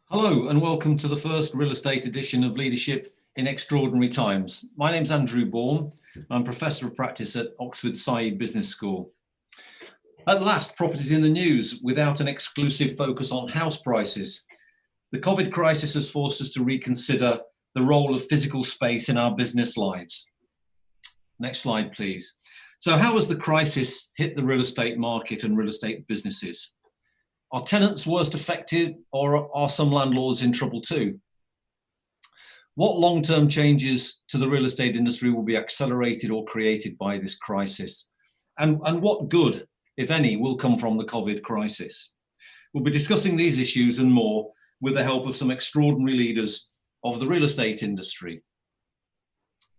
Hello and welcome to the first real estate edition of Leadership in Extraordinary Times. My name's Andrew Bourne. I'm Professor of Practice at Oxford Saïd Business School. At last, property's in the news without an exclusive focus on house prices. The COVID crisis has forced us to reconsider the role of physical space in our business lives. Next slide, please. So how has the crisis hit the real estate market and real estate businesses? Are tenants worst affected, or are some landlords in trouble too? What long-term changes to the real estate industry will be accelerated or created by this crisis? And what good, if any, will come from the COVID crisis? We'll be discussing these issues and more with the help of some extraordinary leaders of the real estate industry.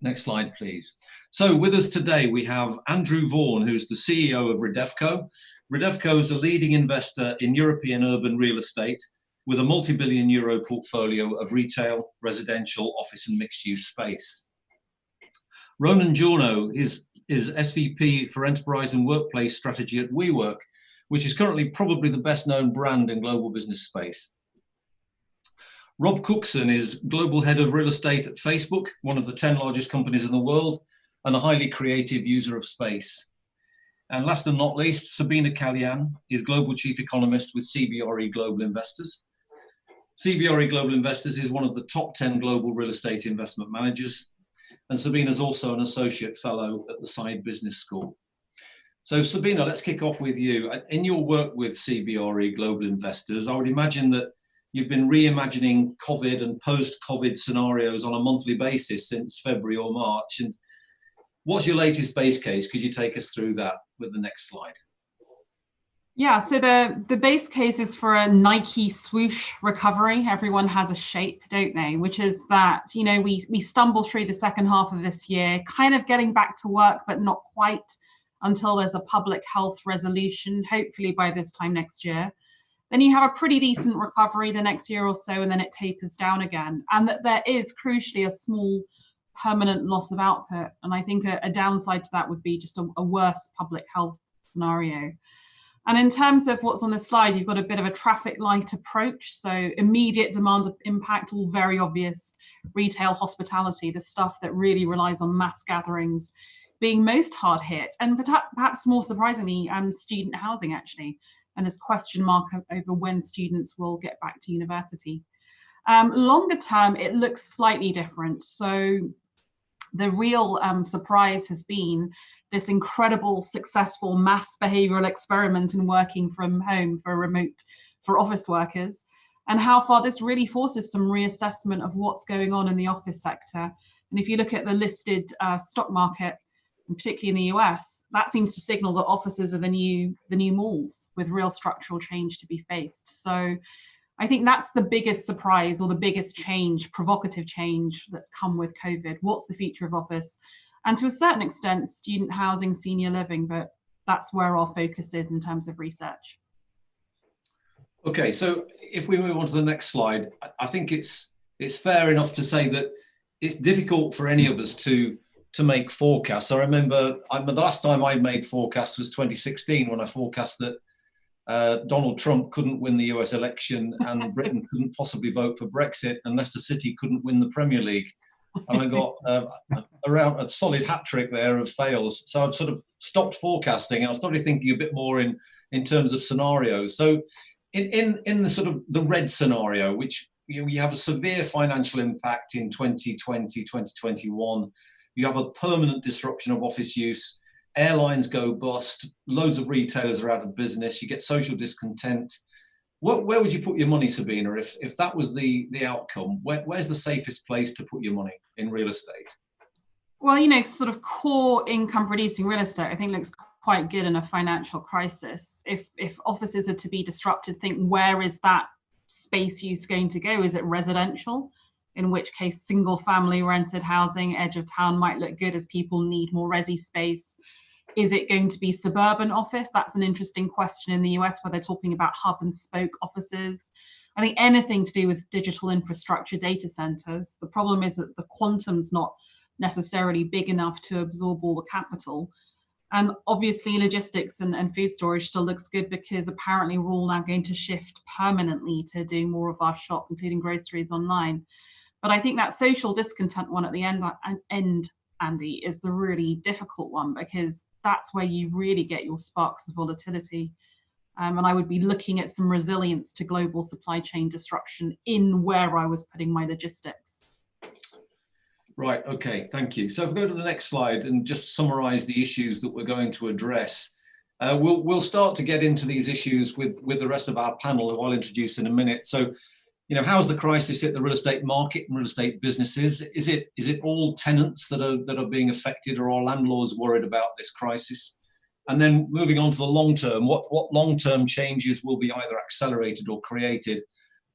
Next slide, please. So with us today, we have Andrew Vaughan, who's the CEO of Redevco. Redevco is a leading investor in European urban real estate with a multi-billion euro portfolio of retail, residential, office and mixed-use space. Ronan Giorno is SVP for Enterprise and Workplace Strategy at WeWork, which is currently probably the best-known brand in global business space. Rob Cookson is Global Head of Real Estate at Facebook, one of the 10 largest companies in the world, and a highly creative user of space. And last but not least, Sabina Kalyan is Global Chief Economist with CBRE Global Investors. CBRE Global Investors is one of the top 10 global real estate investment managers. And Sabina is also an Associate Fellow at the Saïd Business School. So Sabina, let's kick off with you. In your work with CBRE Global Investors, I would imagine that you've been reimagining COVID and post-COVID scenarios on a monthly basis since February or March. And what's your latest base case? Could you take us through that with the next slide? Yeah, so the base case is for a Nike swoosh recovery. Everyone has a shape, don't they? Which is that, you know, we stumble through the second half of this year, kind of getting back to work, but not quite until there's a public health resolution, hopefully by this time next year. Then you have a pretty decent recovery the next year or so, and then it tapers down again. And that there is crucially a small permanent loss of output. And I think a downside to that would be just a worse public health scenario. And in terms of what's on the slide, you've got a bit of a traffic light approach. So immediate demand impact, all very obvious. Retail, hospitality, the stuff that really relies on mass gatherings being most hard hit. And perhaps more surprisingly, student housing actually. And there's question mark over when students will get back to university. Longer term, it looks slightly different. So the real surprise has been this incredible, successful mass behavioral experiment in working from home for office workers, and how far this really forces some reassessment of what's going on in the office sector. And if you look at the listed stock market, and particularly in the US, that seems to signal that offices are the new malls with real structural change to be faced. So I think that's the biggest surprise or the biggest change, provocative change that's come with COVID. What's the future of office? And to a certain extent, student housing, senior living, but that's where our focus is in terms of research. Okay, so if we move on to the next slide, I think it's fair enough to say that it's difficult for any of us to make forecasts. I remember the last time I made forecasts was 2016 when I forecast that Donald Trump couldn't win the US election and Britain couldn't possibly vote for Brexit and Leicester City couldn't win the Premier League. And I got around a solid hat trick there of fails. So I've sort of stopped forecasting and I started thinking a bit more in terms of scenarios. So in the sort of the red scenario, which you have a severe financial impact in 2020, 2021, you have a permanent disruption of office use, airlines go bust, loads of retailers are out of business, you get social discontent. Where would you put your money, Sabina, if that was the outcome? Where's the safest place to put your money in real estate? Well, you know, sort of core income producing real estate, I think looks quite good in a financial crisis. If offices are to be disrupted, think where is that space use going to go? Is it residential? In which case single family rented housing, edge of town might look good as people need more resi space. Is it going to be suburban office? That's an interesting question in the US where they're talking about hub and spoke offices. I think anything to do with digital infrastructure, data centers. The problem is that the quantum's not necessarily big enough to absorb all the capital. And obviously logistics and food storage still looks good, because apparently we're all now going to shift permanently to doing more of our shop, including groceries, online. But I think that social discontent one at the end, Andy, is the really difficult one, because that's where you really get your sparks of volatility. And I would be looking at some resilience to global supply chain disruption in where I was putting my logistics. Right, okay, thank you. So if we go to the next slide and just summarize the issues that we're going to address, we'll start to get into these issues with the rest of our panel, who I'll introduce in a minute. So, how's the crisis hit the real estate market and real estate businesses? Is it all tenants that are being affected, or are landlords worried about this crisis? And then moving on to the long term, what long-term changes will be either accelerated or created,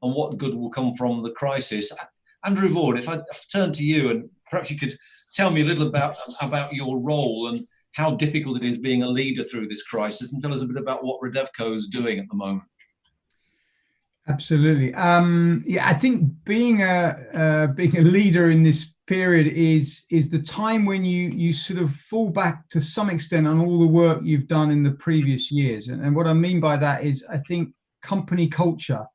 and what good will come from the crisis? Andrew Vaughan, if I turn to you, and perhaps you could tell me a little about your role and how difficult it is being a leader through this crisis, and tell us a bit about what Redevco is doing at the moment. Absolutely. Yeah, I think being a leader in this period is the time when you sort of fall back to some extent on all the work you've done in the previous years. And what I mean by that is, I think company culture,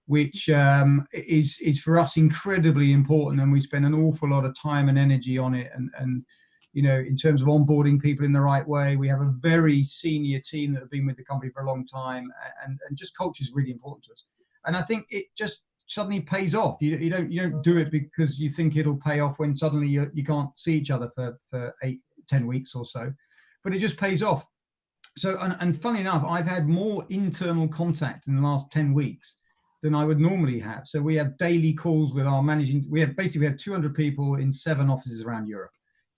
which is for us incredibly important, and we spend an awful lot of time and energy on it. And in terms of onboarding people in the right way, we have a very senior team that have been with the company for a long time, and just culture is really important to us. And I think it just suddenly pays off. You don't do it because you think it'll pay off when suddenly you can't see each other for 8-10 weeks or so, but it just pays off. So, and funny enough, I've had more internal contact in the last 10 weeks than I would normally have. So we have daily calls with our we have 200 people in 7 offices around Europe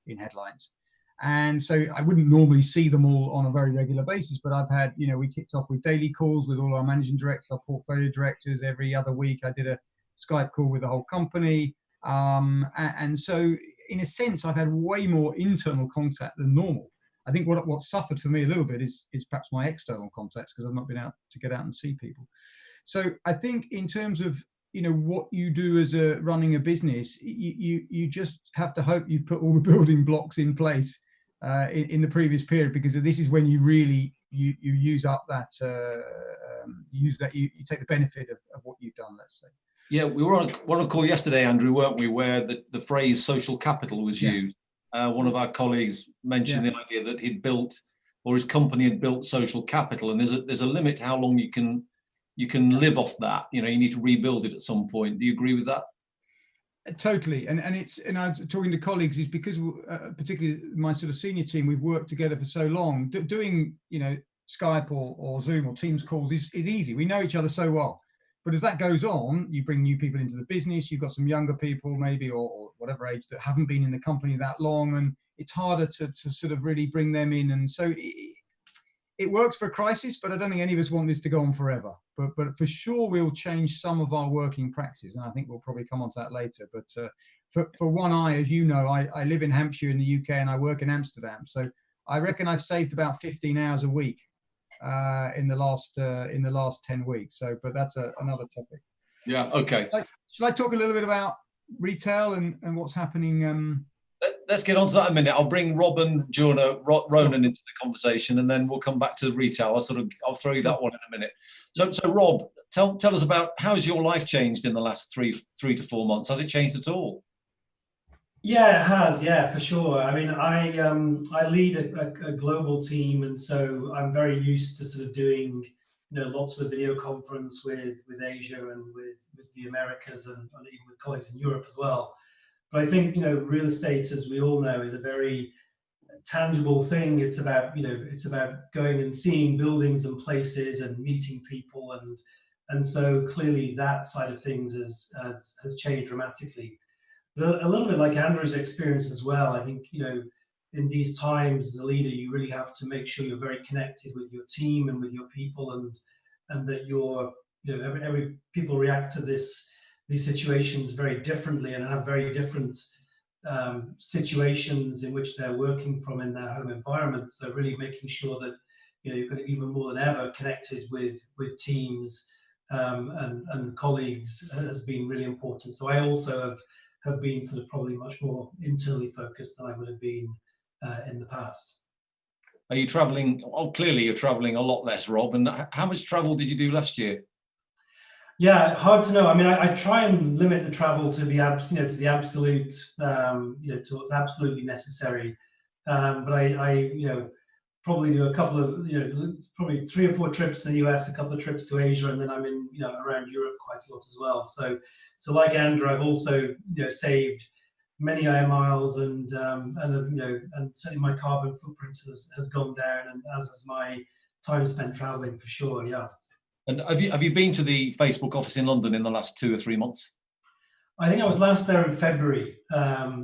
in headlines. And so I wouldn't normally see them all on a very regular basis, but I've had, we kicked off with daily calls with all our managing directors, our portfolio directors. Every other week I did a Skype call with the whole company. And so in a sense, I've had way more internal contact than normal. I think what suffered for me a little bit is perhaps my external contacts, because I've not been able to get out and see people. So I think in terms of, what you do as running a business, you just have to hope you've put all the building blocks in place in the previous period, because this is when you really you use up that you take the benefit of what you've done, let's say. Yeah, we were on a call yesterday, Andrew, weren't we, where the phrase social capital was used. One of our colleagues mentioned the idea that he'd built, or his company had built, social capital, and there's a limit to how long you can live off that. You need to rebuild it at some point. Do you agree with that? Totally. And I'm talking to colleagues, is because particularly my sort of senior team, we've worked together for so long. Doing Skype or Zoom or Teams calls is easy. We know each other so well. But as that goes on, you bring new people into the business. You've got some younger people maybe, or whatever age, that haven't been in the company that long, and it's harder to sort of really bring them in. And so it works for a crisis, but I don't think any of us want this to go on forever. But for sure, we'll change some of our working practices, and I think we'll probably come on to that later. But for one eye, as you know, I live in Hampshire in the UK, and I work in Amsterdam. So I reckon I've saved about 15 hours a week in the last 10 weeks. So, but that's another topic. Yeah. Okay. Shall I talk a little bit about retail and what's happening? Let's get on to that in a minute. I'll bring Ronan into the conversation, and then we'll come back to retail. I'll throw you that one in a minute. So Rob, tell us about, how's your life changed in the last three to 4 months? Has it changed at all? Yeah, it has. Yeah, for sure. I mean, I lead a global team, and so I'm very used to sort of doing lots of video conference with Asia and with the Americas, and even with colleagues in Europe as well. But I think, real estate, as we all know, is a very tangible thing. It's about going and seeing buildings and places and meeting people, and so clearly that side of things has changed dramatically. But a little bit like Andrew's experience as well. I think, in these times, as a leader, you really have to make sure you're very connected with your team and with your people, and that every people react to these situations very differently and have very different situations in which they're working from in their home environments. So really making sure that you're kind of even more than ever connected with teams and colleagues has been really important. So I also have been sort of probably much more internally focused than I would have been in the past. Are you traveling? Oh, clearly you're traveling a lot less, Rob. And how much travel did you do last year? Yeah, hard to know. I mean, I try and limit the travel to the to the absolute, to what's absolutely necessary. But I probably do a couple of, probably 3 or 4 trips to the US, a couple of trips to Asia, and then I'm in, around Europe quite a lot as well. So like Andrew, I've also, saved many air miles, and certainly my carbon footprint has gone down, and as has my time spent traveling, for sure. Yeah. And have you been to the Facebook office in London in the last 2 or 3 months? I think I was last there in February,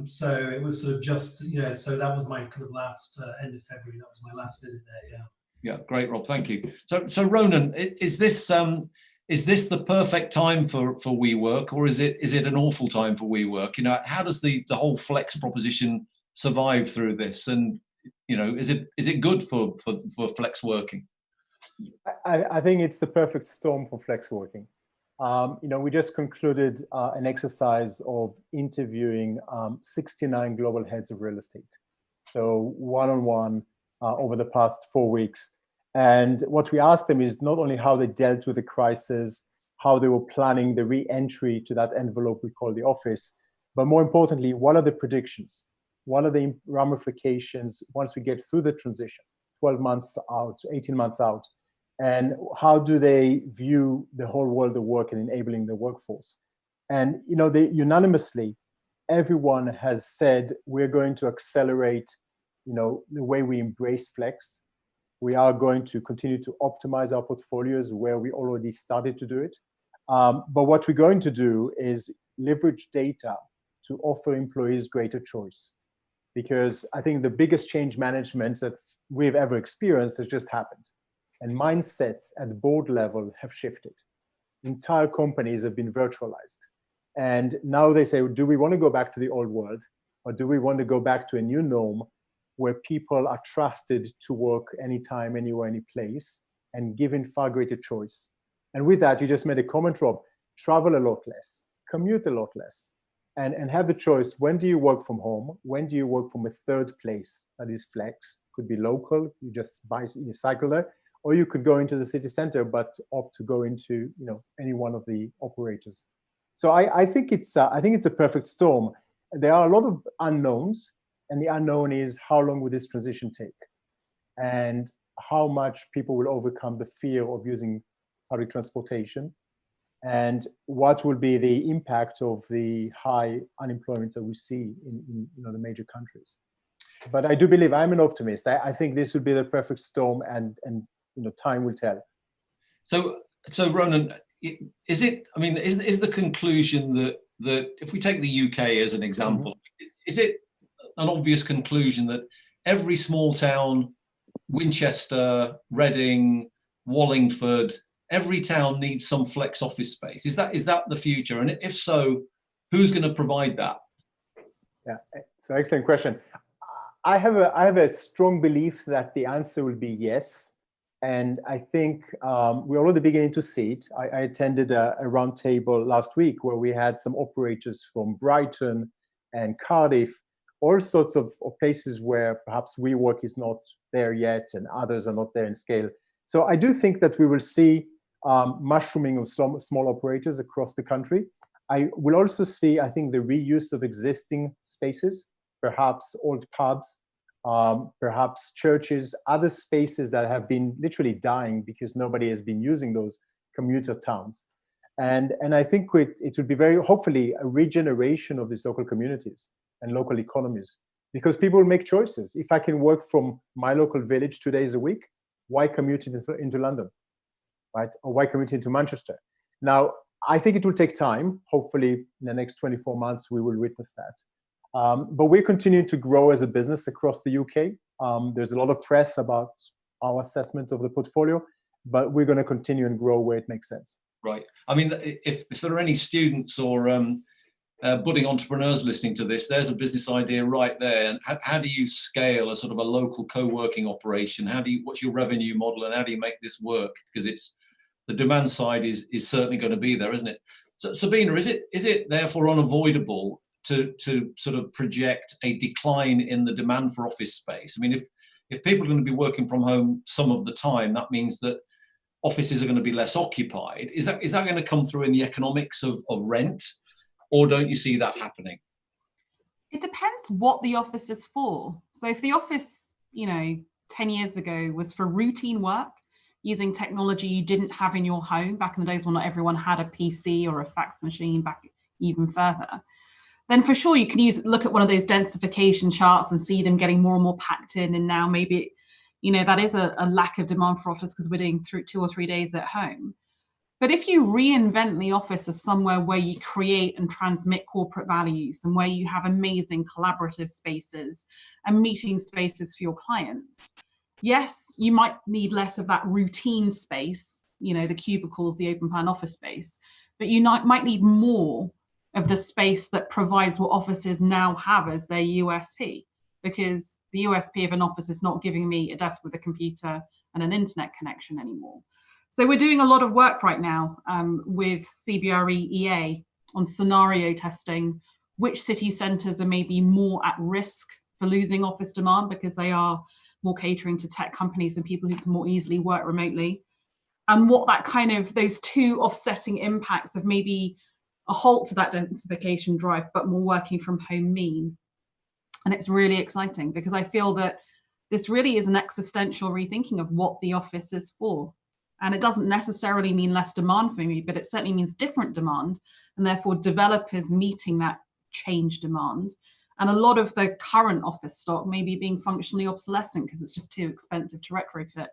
so it was sort of just, so that was my kind of last end of February. That was my last visit there. Yeah. Yeah, great, Rob. Thank you. So Ronan, is this the perfect time for WeWork, or is it an awful time for WeWork? How does the whole flex proposition survive through this? And is it good for flex working? I think it's the perfect storm for flex working. We just concluded an exercise of interviewing 69 global heads of real estate. So one-on-one over the past 4 weeks. And what we asked them is not only how they dealt with the crisis, how they were planning the re-entry to that envelope we call the office, but more importantly, what are the predictions? What are the ramifications once we get through the transition, 12 months out, 18 months out? And how do they view the whole world of work and enabling the workforce? And they unanimously, everyone has said we're going to accelerate, the way we embrace flex. We are going to continue to optimize our portfolios where we already started to do it. But what we're going to do is leverage data to offer employees greater choice. Because I think the biggest change management that we've ever experienced has just happened. And mindsets at board level have shifted. Entire companies have been virtualized. And now they say, do we want to go back to the old world, or do we want to go back to a new norm where people are trusted to work anytime, anywhere, any place, and given far greater choice? And with that, you just made a comment, Rob, travel a lot less, commute a lot less, and have the choice. When do you work from home? When do you work from a third place that is flex? Could be local, you cycle there, or you could go into the city center, but opt to go into any one of the operators. So I think it's a perfect storm. There are a lot of unknowns, and the unknown is how long will this transition take, and how much people will overcome the fear of using public transportation, and what will be the impact of the high unemployment that we see in the major countries. But I do believe, I'm an optimist. I think this will be the perfect storm, and time will tell. So Ronan, is the conclusion that if we take the UK as an example, is it an obvious conclusion that every small town, Winchester, Reading, Wallingford, every town needs some flex office space? Is that the future? And if so, who's going to provide that? Yeah, so excellent question. I have a strong belief that the answer will be yes. And I think we're already beginning to see it. I attended a roundtable last week where we had some operators from Brighton and Cardiff, all sorts of places where perhaps WeWork is not there yet and others are not there in scale. So I do think that we will see mushrooming of small operators across the country. I will also see, I think, the reuse of existing spaces, perhaps old pubs, perhaps churches, other spaces that have been literally dying because nobody has been using those commuter towns. And I think it would be hopefully a regeneration of these local communities and local economies, because people will make choices. If I can work from my local village 2 days a week, why commute into London, right? Or why commute into Manchester? Now, I think it will take time. Hopefully in the next 24 months, we will witness that. But we're continuing to grow as a business across the UK. There's a lot of press about our assessment of the portfolio, but we're going to continue and grow where it makes sense. Right. I mean, if there are any students or budding entrepreneurs listening to this, there's a business idea right there. And how do you scale a sort of a local co-working operation? What's your revenue model, and how do you make this work? Because the demand side is certainly going to be there, isn't it? So, Sabina, is it therefore unavoidable to sort of project a decline in the demand for office space? I mean, if people are going to be working from home some of the time, that means that offices are going to be less occupied. Is that going to come through in the economics of rent, or don't you see that happening? It depends what the office is for. So if the office, 10 years ago was for routine work, using technology you didn't have in your home, back in the days when not everyone had a PC or a fax machine, back even further, then for sure you can look at one of those densification charts and see them getting more and more packed in. And now maybe, that is a lack of demand for office because we're doing through 2 or 3 days at home. But if you reinvent the office as somewhere where you create and transmit corporate values and where you have amazing collaborative spaces and meeting spaces for your clients, yes, you might need less of that routine space, the cubicles, the open plan office space, but you might need more of the space that provides what offices now have as their USP, because the USP of an office is not giving me a desk with a computer and an internet connection anymore. So we're doing a lot of work right now with CBRE EA on scenario testing, which city centres are maybe more at risk for losing office demand because they are more catering to tech companies and people who can more easily work remotely. And what that those two offsetting impacts of maybe a halt to that densification drive, but more working from home mean. And it's really exciting because I feel that this really is an existential rethinking of what the office is for. And it doesn't necessarily mean less demand for me, but it certainly means different demand, and therefore developers meeting that change demand. And a lot of the current office stock may be being functionally obsolescent because it's just too expensive to retrofit.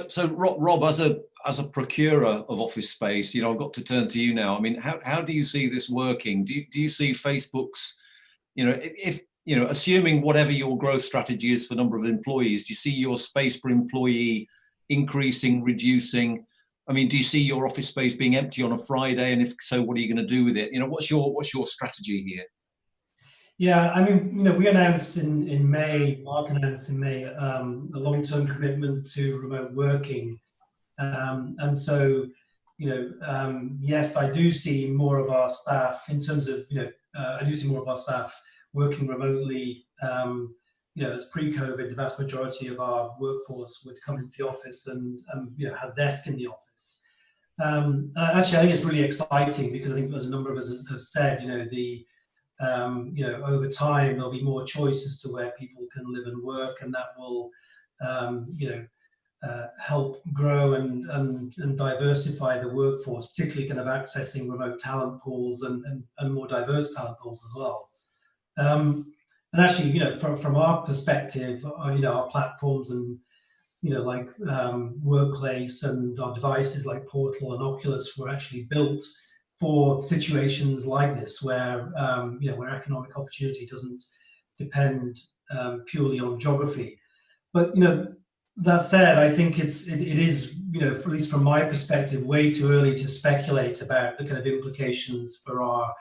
So Rob, as a procurer of office space, I've got to turn to you now. I mean, how do you see this working? Do you see Facebook's, if assuming whatever your growth strategy is for number of employees, do you see your space per employee increasing, reducing? I mean, do you see your office space being empty on a Friday? And if so, what are you going to do with it? What's your strategy here? Yeah, I mean, we announced in May, Mark announced in May, a long-term commitment to remote working. And so, yes, I do see more of our staff in terms of, I do see more of our staff working remotely. As pre-COVID, the vast majority of our workforce would come into the office and have a desk in the office. Actually, I think it's really exciting because I think, as a number of us have said, over time there'll be more choice as to where people can live and work, and that will, help grow and diversify the workforce, particularly accessing remote talent pools and more diverse talent pools as well. And actually, from our perspective, our platforms and like Workplace and our devices like Portal and Oculus were actually built for situations like this, where where economic opportunity doesn't depend purely on geography. But that said, I think it is at least from my perspective, way too early to speculate about the implications for our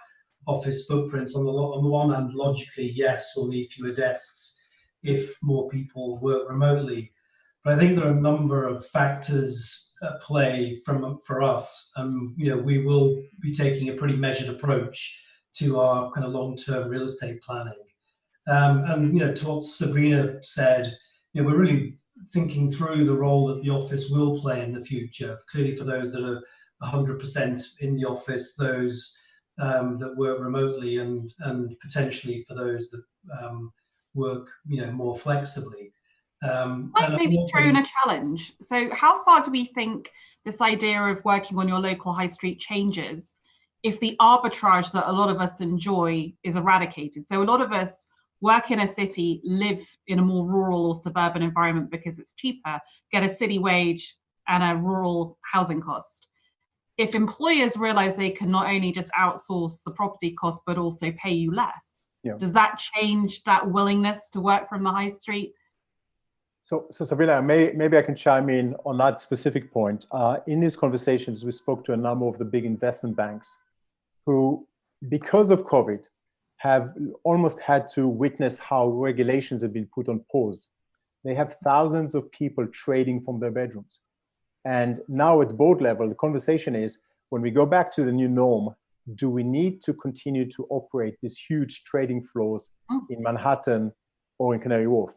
office footprint. On the one hand, logically, yes, we'll need fewer desks if more people work remotely. But I think there are a number of factors at play for us. We will be taking a pretty measured approach to our long-term real estate planning. And to what Sabrina said, we're really thinking through the role that the office will play in the future. Clearly, for those that are 100% in the office, those that work remotely, and potentially for those that work more flexibly. Might maybe throw in a challenge. So how far do we think this idea of working on your local high street changes if the arbitrage that a lot of us enjoy is eradicated? So a lot of us work in a city, live in a more rural or suburban environment because it's cheaper, get a city wage and a rural housing cost. If employers realize they can not only just outsource the property cost, but also pay you less, does that change that willingness to work from the high street? So Sabrina, maybe I can chime in on that specific point. In these conversations, we spoke to a number of the big investment banks who, because of COVID, have almost had to witness how regulations have been put on pause. They have thousands of people trading from their bedrooms. And now at board level, the conversation is, when we go back to the new norm, do we need to continue to operate these huge trading floors in Manhattan or in Canary Wharf?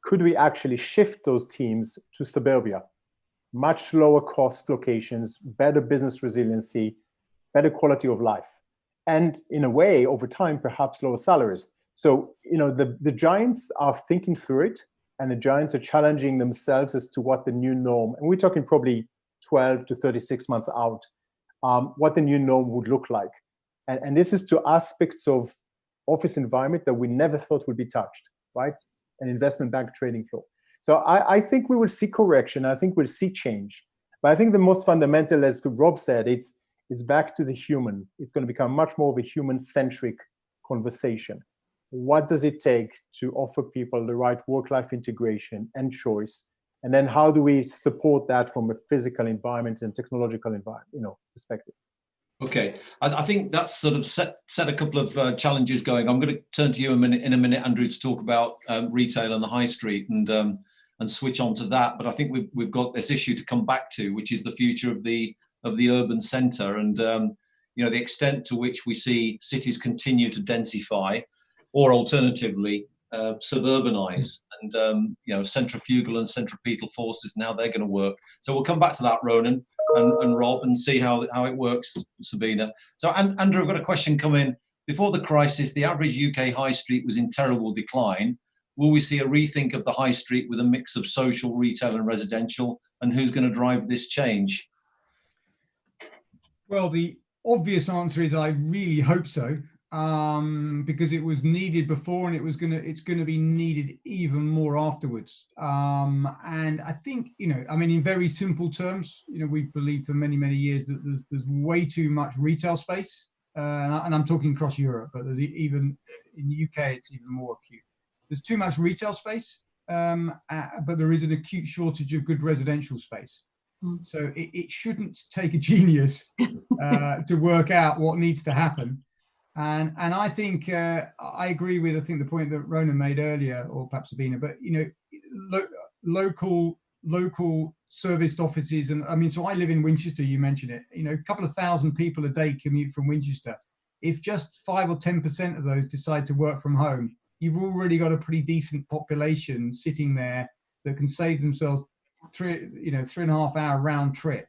could we actually shift those teams to suburbia? Much lower cost locations, better business resiliency, better quality of life. And in a way, over time, perhaps lower salaries. So, the giants are thinking through it, and the giants are challenging themselves as to what the new norm, and we're talking probably 12 to 36 months out, what the new norm would look like. And this is to aspects of office environment that we never thought would be touched, right? An investment bank trading floor. So I think we will see correction. I think we'll see change. But I think the most fundamental, as Rob said, it's back to the human. It's going to become much more of a human-centric conversation. What does it take to offer people the right work-life integration and choice? And then how do we support that from a physical environment and technological environment, perspective? Okay, I think that's sort of set a couple of challenges going. I'm going to turn to you in a minute, Andrew, to talk about retail and the high street and switch on to that. But I think we've got this issue to come back to, which is the future of the urban centre and the extent to which we see cities continue to densify, or alternatively suburbanize, and centrifugal and centripetal forces, now they're going to work. So we'll come back to that, Ronan and Rob, and see how it works, Sabina. So Andrew, I've got a question come in. Before the crisis, the average UK high street was in terrible decline. Will we see a rethink of the high street with a mix of social, retail and residential? And who's going to drive this change? Well, the obvious answer is I really hope so, because it was needed before, and it's going to be needed even more afterwards. And I think, in very simple terms, we've believed for many, many years that there's way too much retail space, and I'm talking across Europe, but even in the UK, it's even more acute. There's too much retail space, but there is an acute shortage of good residential space. So it shouldn't take a genius to work out what needs to happen. And I think I agree with the point that Ronan made earlier, or perhaps Sabina, but local serviced offices, and so I live in Winchester. You mentioned it. A couple of thousand people a day commute from Winchester. If just 5 or 10% of those decide to work from home, you've already got a pretty decent population sitting there that can save themselves 3.5 hour round trip,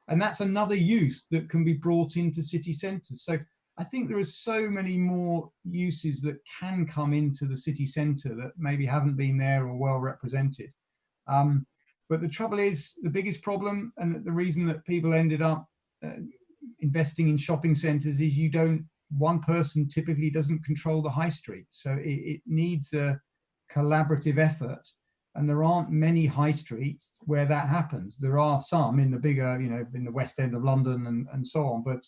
and that's another use that can be brought into city centres. So I think there are so many more uses that can come into the city centre that maybe haven't been there or well represented. But the trouble is, the biggest problem, and the reason that people ended up investing in shopping centres, is one person typically doesn't control the high street. So it needs a collaborative effort. And there aren't many high streets where that happens. There are some in the bigger, in the West End of London and so on, but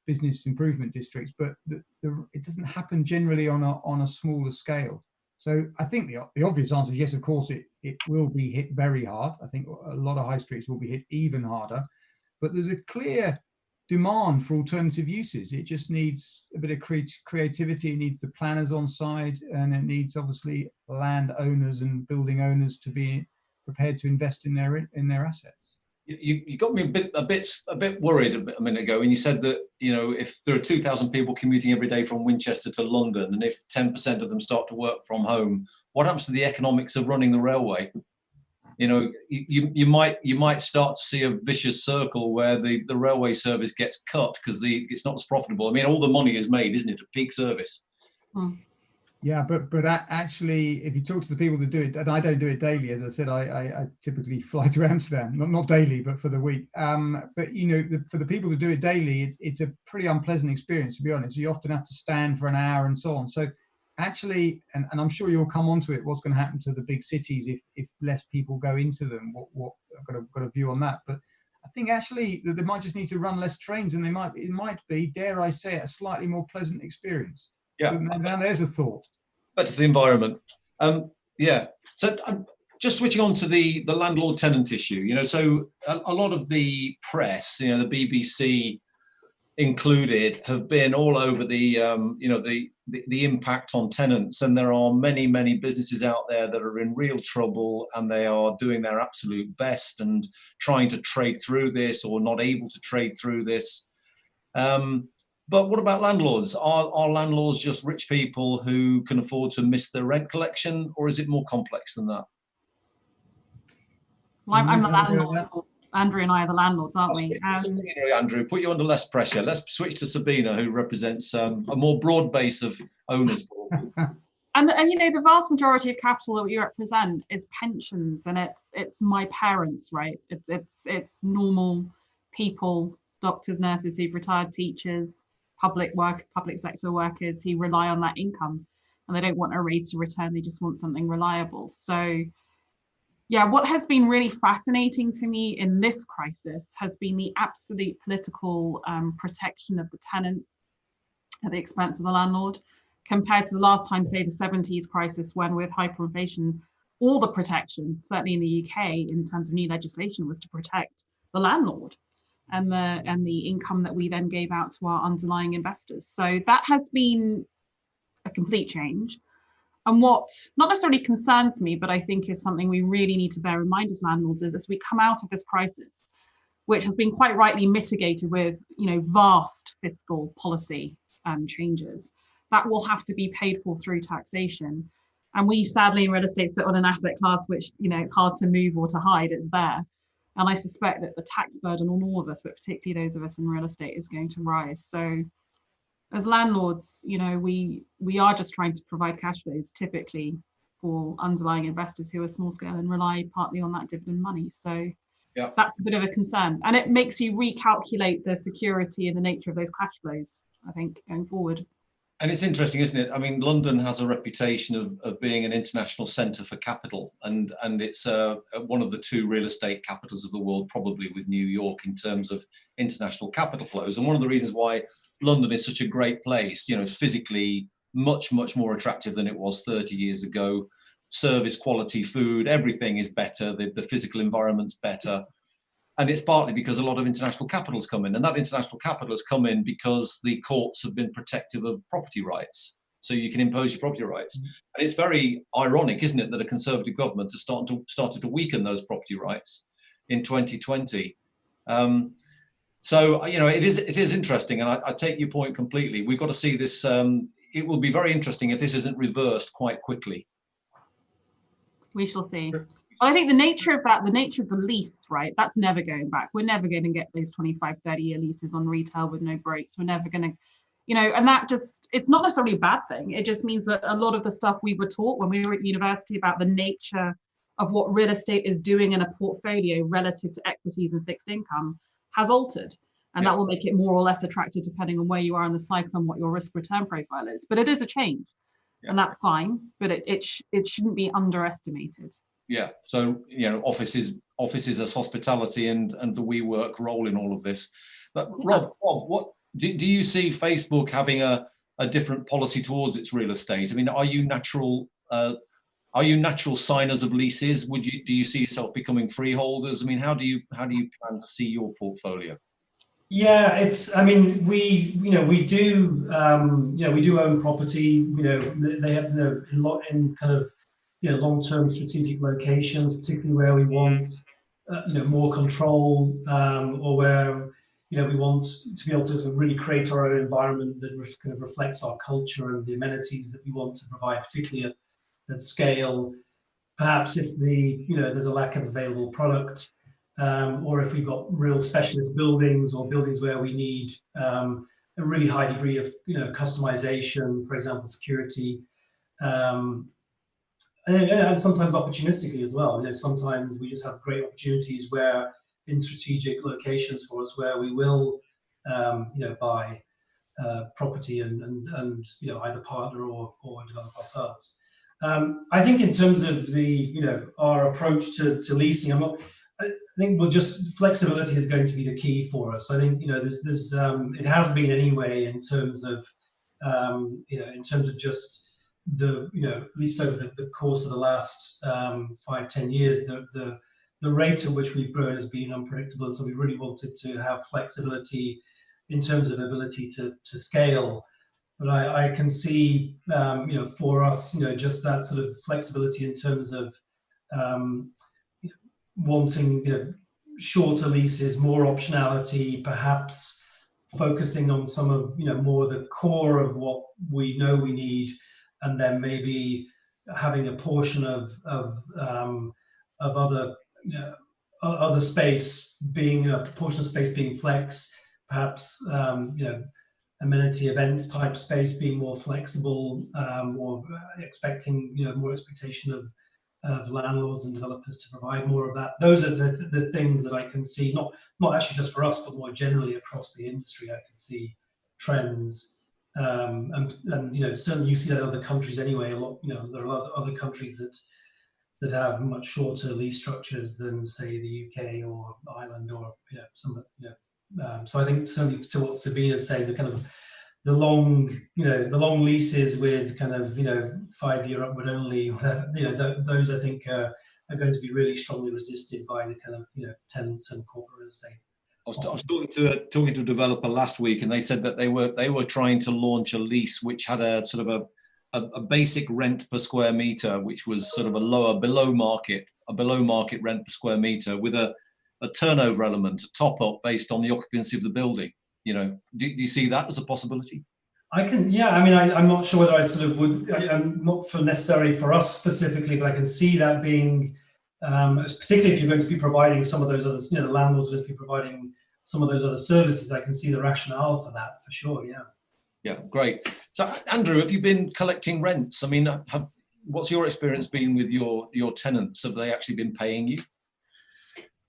business improvement districts. But it doesn't happen generally on a smaller scale. So I think the obvious answer is yes, of course, it will be hit very hard. I think a lot of high streets will be hit even harder. But there's a clear demand for alternative uses. It just needs a bit of creativity. It needs the planners on side, and it needs obviously land owners and building owners to be prepared to invest in their assets. You got me a bit worried a minute ago when you said that if there are 2,000 people commuting every day from Winchester to London, and if 10% of them start to work from home, what happens to the economics of running the railway? You might start to see a vicious circle where the railway service gets cut because it's not as profitable. I mean, all the money is made, isn't it, at peak service? Yeah, but actually, if you talk to the people that do it, and I don't do it daily, as I said, I typically fly to Amsterdam, not daily, but for the week. But for the people that do it daily, it's a pretty unpleasant experience, to be honest. You often have to stand for an hour and so on. So actually, and I'm sure you'll come onto it, what's going to happen to the big cities if less people go into them? What I've got a view on that. But I think actually that they might just need to run less trains, and it might be, dare I say it, a slightly more pleasant experience. Yeah. Now there's a thought. Better for the environment. Yeah. So just switching on to the landlord-tenant issue. So a lot of the press, the BBC included, have been all over the impact on tenants, and there are many businesses out there that are in real trouble, and they are doing their absolute best and trying to trade through this, or not able to trade through this. But what about landlords? Are landlords just rich people who can afford to miss their rent collection, or is it more complex than that? Well, I'm the landlord. Andrew and I are the landlords, aren't we? Sabina, Andrew, put you under less pressure. Let's switch to Sabina, who represents a more broad base of owners. And you know, the vast majority of capital that we represent is pensions, and it's my parents, right? It's normal people, doctors, nurses who've retired, teachers, public sector workers who rely on that income, and they don't want a raise to return, they just want something reliable. So yeah, what has been really fascinating to me in this crisis has been the absolute political protection of the tenant at the expense of the landlord, compared to the last time, say the 70s crisis, when with hyperinflation, all the protection, certainly in the UK, in terms of new legislation, was to protect the landlord and the income that we then gave out to our underlying investors. So that has been a complete change. And what not necessarily concerns me, but I think is something we really need to bear in mind as landlords, is as we come out of this crisis, which has been quite rightly mitigated with, you know, vast fiscal policy changes, that will have to be paid for through taxation. And we sadly in real estate sit on an asset class which, you know, it's hard to move or to hide, it's there. And I suspect that the tax burden on all of us, but particularly those of us in real estate, is going to rise. So as landlords, you know, we are just trying to provide cash flows typically for underlying investors who are small scale and rely partly on that dividend money. So yeah, that's a bit of a concern. And it makes you recalculate the security and the nature of those cash flows, I think, going forward. And it's interesting, isn't it? I mean, London has a reputation of being an international centre for capital, and it's one of the two real estate capitals of the world, probably with New York, in terms of international capital flows. And one of the reasons why London is such a great place, you know, physically much more attractive than it was 30 years ago. Service, quality, food, everything is better. The physical environment's better. And it's partly because a lot of international capital's come in, and that international capital has come in because the courts have been protective of property rights. So you can impose your property rights. And it's very ironic, isn't it, that a Conservative government has started to weaken those property rights in 2020. So, you know, it is interesting, and I take your point completely. We've got to see this. It will be very interesting if this isn't reversed quite quickly. We shall see. Well, I think the nature of the lease, right, that's never going back. We're never going to get those 25, 30-year leases on retail with no breaks. We're never going to, you know, and that just, it's not necessarily a bad thing. It just means that a lot of the stuff we were taught when we were at university about the nature of what real estate is doing in a portfolio relative to equities and fixed income has altered. And that will make it more or less attractive depending on where you are in the cycle and what your risk return profile is. But it is a change, and that's fine, but it shouldn't be underestimated. Yeah, so, you know, offices as hospitality and the WeWork role in all of this. But Rob, what do you see Facebook having a different policy towards its real estate? I mean, are you natural signers of leases? Do you see yourself becoming freeholders? I mean, how do you plan to see your portfolio? Yeah, I mean, we do own property. You know, they have, you know, a lot in kind of, you know, long-term strategic locations, particularly where we want, you know, more control, or where, you know, we want to be able to really create our own environment that kind of reflects our culture and the amenities that we want to provide, particularly at scale. Perhaps if there's a lack of available product, or if we've got real specialist buildings or buildings where we need a really high degree of, you know, customization, for example, security. And sometimes opportunistically as well. You know, sometimes we just have great opportunities where in strategic locations for us where we will, you know, buy property and you know, either partner or develop ourselves. I think in terms of our approach to leasing, I think flexibility is going to be the key for us. I think, you know, there's it has been anyway in terms of just the, you know, at least over the course of the last 5-10 years, the rate at which we've grown has been unpredictable. So we really wanted to have flexibility in terms of ability to scale. But I can see, you know, for us, you know, just that sort of flexibility in terms of wanting, you know, shorter leases, more optionality, perhaps focusing on some of, you know, more the core of what we know we need, and then maybe having a portion of other, you know, other space being a proportion of space being flex, perhaps amenity event type space being more flexible, or expecting more expectation of landlords and developers to provide more of that. Those are the things that I can see, not actually just for us, but more generally across the industry. I can see trends, and certainly you see that in other countries anyway. A lot, there are other countries that have much shorter lease structures than, say, the UK or Ireland, or some. So I think certainly to what Sabina's saying, the kind of the long leases with kind of 5-year upward only, those I think are going to be really strongly resisted by the kind of tenants and corporate real estate. I was talking to a developer last week, and they said that they were trying to launch a lease which had a sort of a basic rent per square meter, which was sort of a below market rent per square meter, with a turnover element, a top up based on the occupancy of the building. Do you see that as a possibility? I can, yeah. I mean, I'm not sure whether I sort of would, not for necessarily for us specifically, but I can see that being, particularly if you're going to be providing some of those other, the landlords are going to be providing some of those other services. I can see the rationale for that, for sure. Yeah. Yeah, great. So, Andrew, have you been collecting rents? I mean, what's your experience been with your tenants? Have they actually been paying you?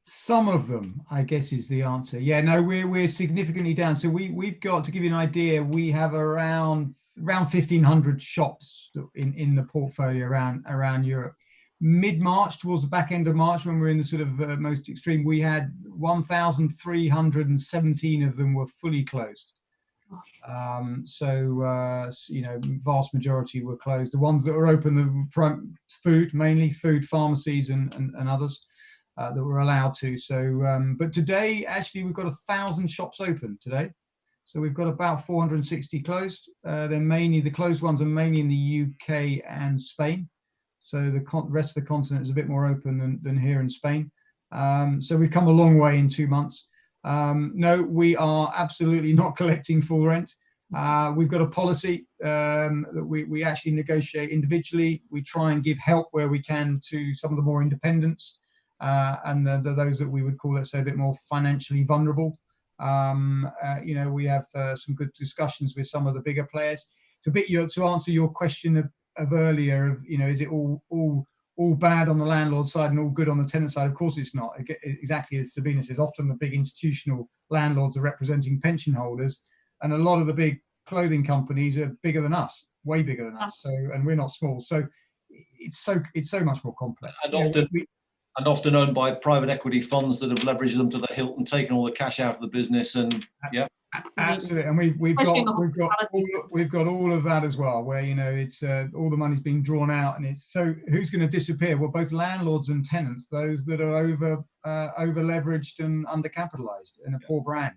Some of them, I guess, is the answer. Yeah, no, we're significantly down. So we've got, to give you an idea, we have around 1,500 shops in the portfolio around Europe. Mid-March, towards the back end of March, when we're in the sort of most extreme, we had 1,317 of them were fully closed. Vast majority were closed. The ones that were open, the food, mainly food, pharmacies and others. That we're allowed to. So, but today, actually, we've got 1,000 shops open today. So we've got about 460 closed. They're mainly, the closed ones are mainly in the UK and Spain. So the rest of the continent is a bit more open than here in Spain. So we've come a long way in 2 months. No, we are absolutely not collecting full rent. We've got a policy that we actually negotiate individually. We try and give help where we can to some of the more independents. And those that we would call, let's say, a bit more financially vulnerable. We have some good discussions with some of the bigger players. To answer your question of earlier, is it all bad on the landlord side and all good on the tenant side? Of course it's not. Exactly as Sabina says, often the big institutional landlords are representing pension holders, and a lot of the big clothing companies are bigger than us, way bigger than us. So, and we're not small. So it's so much more complex. And often owned by private equity funds that have leveraged them to the hilt and taken all the cash out of the business. And yeah, absolutely. And we've got all of that as well, where it's all the money's being drawn out, and it's so who's going to disappear? Well, both landlords and tenants, those that are over leveraged and undercapitalized in a poor brand.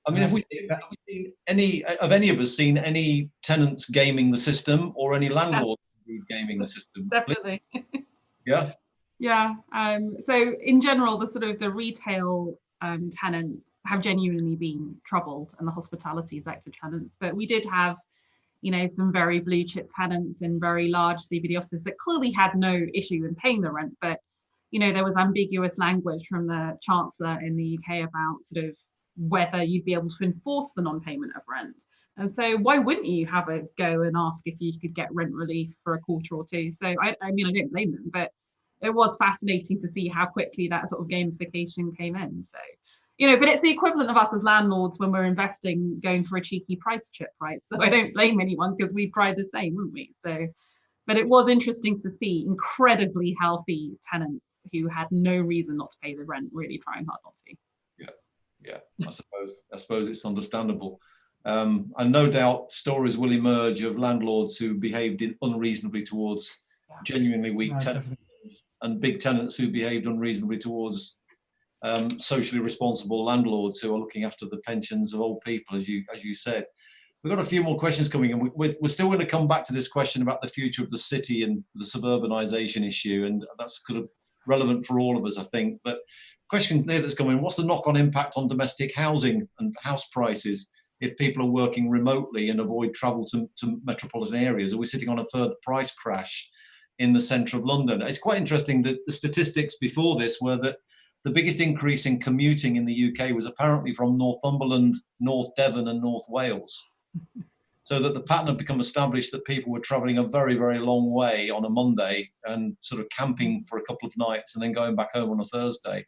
I mean, have we seen any of us seen any tenants gaming the system, or any landlords gaming the system? Definitely. Yeah. Yeah. So in general, the retail tenants have genuinely been troubled, and the hospitality sector tenants. But we did have, some very blue chip tenants in very large CBD offices that clearly had no issue in paying the rent. But there was ambiguous language from the Chancellor in the UK about whether you'd be able to enforce the non-payment of rent. And so why wouldn't you have a go and ask if you could get rent relief for a quarter or two? So I don't blame them, but it was fascinating to see how quickly that sort of gamification came in. So, but it's the equivalent of us as landlords when we're investing, going for a cheeky price chip, right? So I don't blame anyone, because we'd try the same, wouldn't we? So, but it was interesting to see incredibly healthy tenants who had no reason not to pay the rent, really trying hard not to. Yeah. I suppose it's understandable. And no doubt stories will emerge of landlords who behaved unreasonably towards genuinely weak tenants. And big tenants who behaved unreasonably towards socially responsible landlords who are looking after the pensions of old people, as you said. We've got a few more questions coming in. We're still going to come back to this question about the future of the city and the suburbanisation issue, and that's kind of relevant for all of us, I think. But question here that's coming: what's the knock-on impact on domestic housing and house prices if people are working remotely and avoid travel to metropolitan areas? Are we sitting on a further price crash in the centre of London? It's quite interesting that the statistics before this were that the biggest increase in commuting in the UK was apparently from Northumberland, North Devon and North Wales. So that the pattern had become established that people were travelling a very, very long way on a Monday and sort of camping for a couple of nights and then going back home on a Thursday.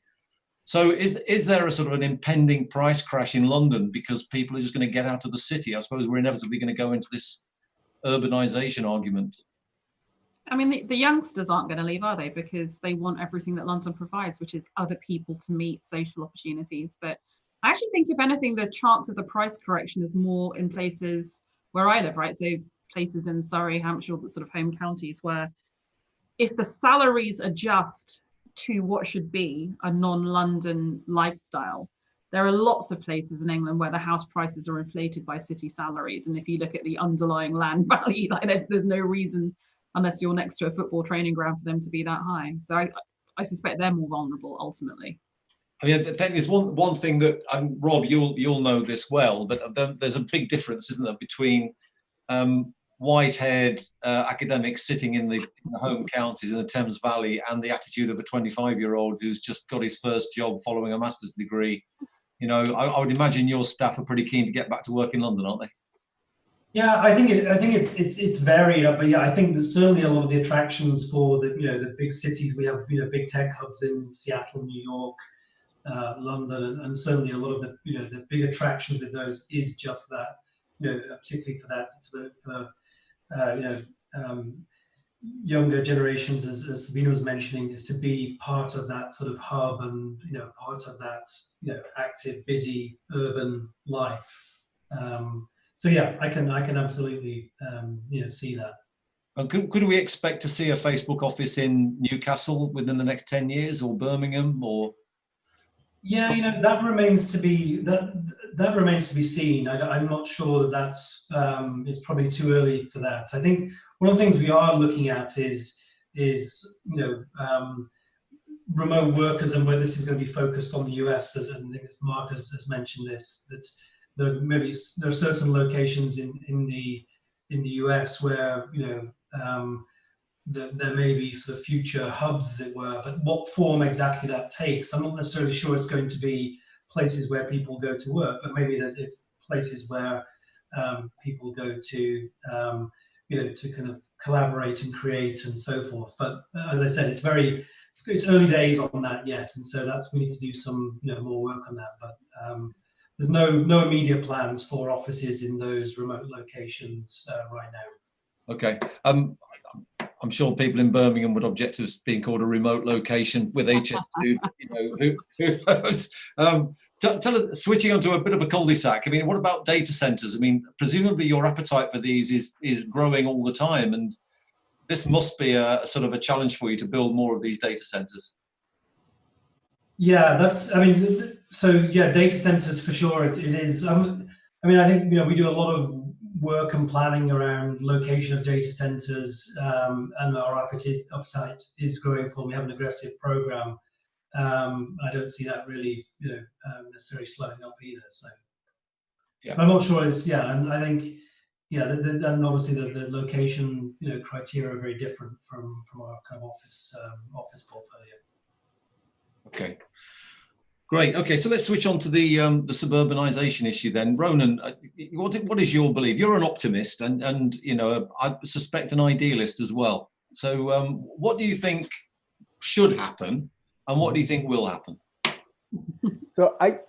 So is there a sort of an impending price crash in London because people are just going to get out of the city? I suppose we're inevitably going to go into this urbanisation argument. I mean, the youngsters aren't going to leave, are they? Because they want everything that London provides, which is other people to meet, social opportunities. But I actually think, if anything, the chance of the price correction is more in places where I live, right? So places in Surrey, Hampshire, the sort of home counties, where if the salaries adjust to what should be a non-London lifestyle, there are lots of places in England where the house prices are inflated by city salaries. And if you look at the underlying land value, like there's no reason, unless you're next to a football training ground, for them to be that high. So I suspect they're more vulnerable ultimately. I mean, I think there's one thing that, Rob, you'll know this well, but there's a big difference, isn't there, between white-haired academics sitting in the home counties in the Thames Valley and the attitude of a 25-year-old who's just got his first job following a master's degree. You know, I would imagine your staff are pretty keen to get back to work in London, aren't they? Yeah, I think it's varied, but yeah, I think there's certainly a lot of the attractions for the big cities. We have big tech hubs in Seattle, New York, London, and certainly a lot of the big attractions with those is just that, particularly for younger generations, as Sabina was mentioning, is to be part of that sort of hub and part of that active, busy urban life. So yeah, I can absolutely see that. Could we expect to see a Facebook office in Newcastle within the next 10 years, or Birmingham, or? Yeah, that remains to be seen. I'm not sure that's it's probably too early for that. I think one of the things we are looking at is remote workers, and where this is going to be focused on the US. And I think Mark has mentioned this, that there are certain locations in the US where there may be sort of future hubs, as it were, but what form exactly that takes, I'm not necessarily sure. It's going to be places where people go to work, but maybe it's places where people go to to kind of collaborate and create and so forth. But as I said, it's early days on that yet, and so we need to do some more work on that. But there's no immediate plans for offices in those remote locations right now. Okay. I'm sure people in Birmingham would object to being called a remote location with HS2. Who knows? Tell us, switching onto a bit of a cul-de-sac. I mean, what about data centers? I mean, presumably your appetite for these is growing all the time, and this must be a sort of a challenge for you to build more of these data centers. Yeah, data centers for sure. It is. I think we do a lot of work and planning around location of data centers, and our appetite is growing for them. We have an aggressive program. I don't see that really, necessarily slowing up either. So, yeah, I'm not sure. And I think, and obviously the location, criteria are very different from our kind of office portfolio. Okay. Great. Okay, so let's switch on to the suburbanization issue then. Ronan, what is your belief? You're an optimist and I suspect an idealist as well. So what do you think should happen, and what do you think will happen? So I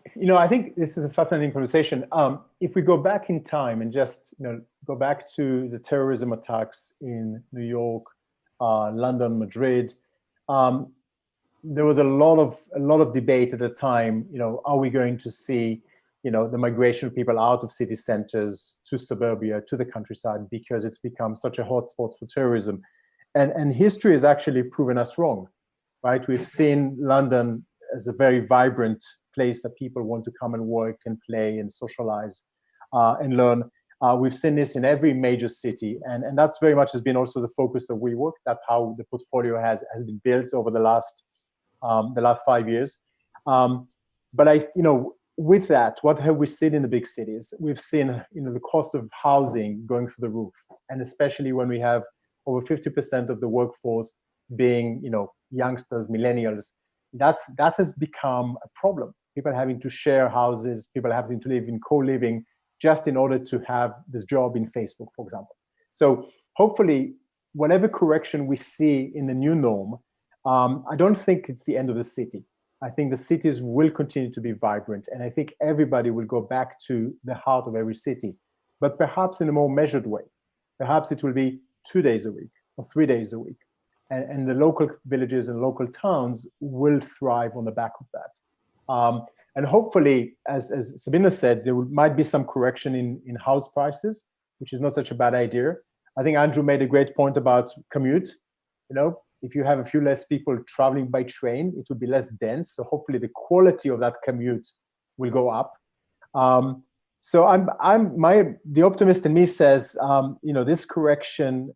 think this is a fascinating conversation. If we go back in time and just go back to the terrorism attacks in New York, London, Madrid. There was a lot of debate at the time. Are we going to see, the migration of people out of city centers to suburbia, to the countryside, because it's become such a hotspot for terrorism, and history has actually proven us wrong, right? We've seen London as a very vibrant place that people want to come and work and play and socialize and learn. We've seen this in every major city, and that's very much has been also the focus of WeWork. That's how the portfolio has been built over the last 5 years. But with that, what have we seen in the big cities? We've seen, the cost of housing going through the roof, and especially when we have over 50% of the workforce being, youngsters, millennials. that has become a problem. People having to share houses, people having to live in co-living just in order to have this job in Facebook, for example. So hopefully, whatever correction we see in the new norm, I don't think it's the end of the city. I think the cities will continue to be vibrant, and I think everybody will go back to the heart of every city, but perhaps in a more measured way. Perhaps it will be 2 days a week or 3 days a week, and the local villages and local towns will thrive on the back of that. And hopefully, as Sabina said, there might be some correction in house prices, which is not such a bad idea. I think Andrew made a great point about commute. You know, if you have a few less people traveling by train, it will be less dense. So hopefully the quality of that commute will go up. So the optimist in me says, you know, this correction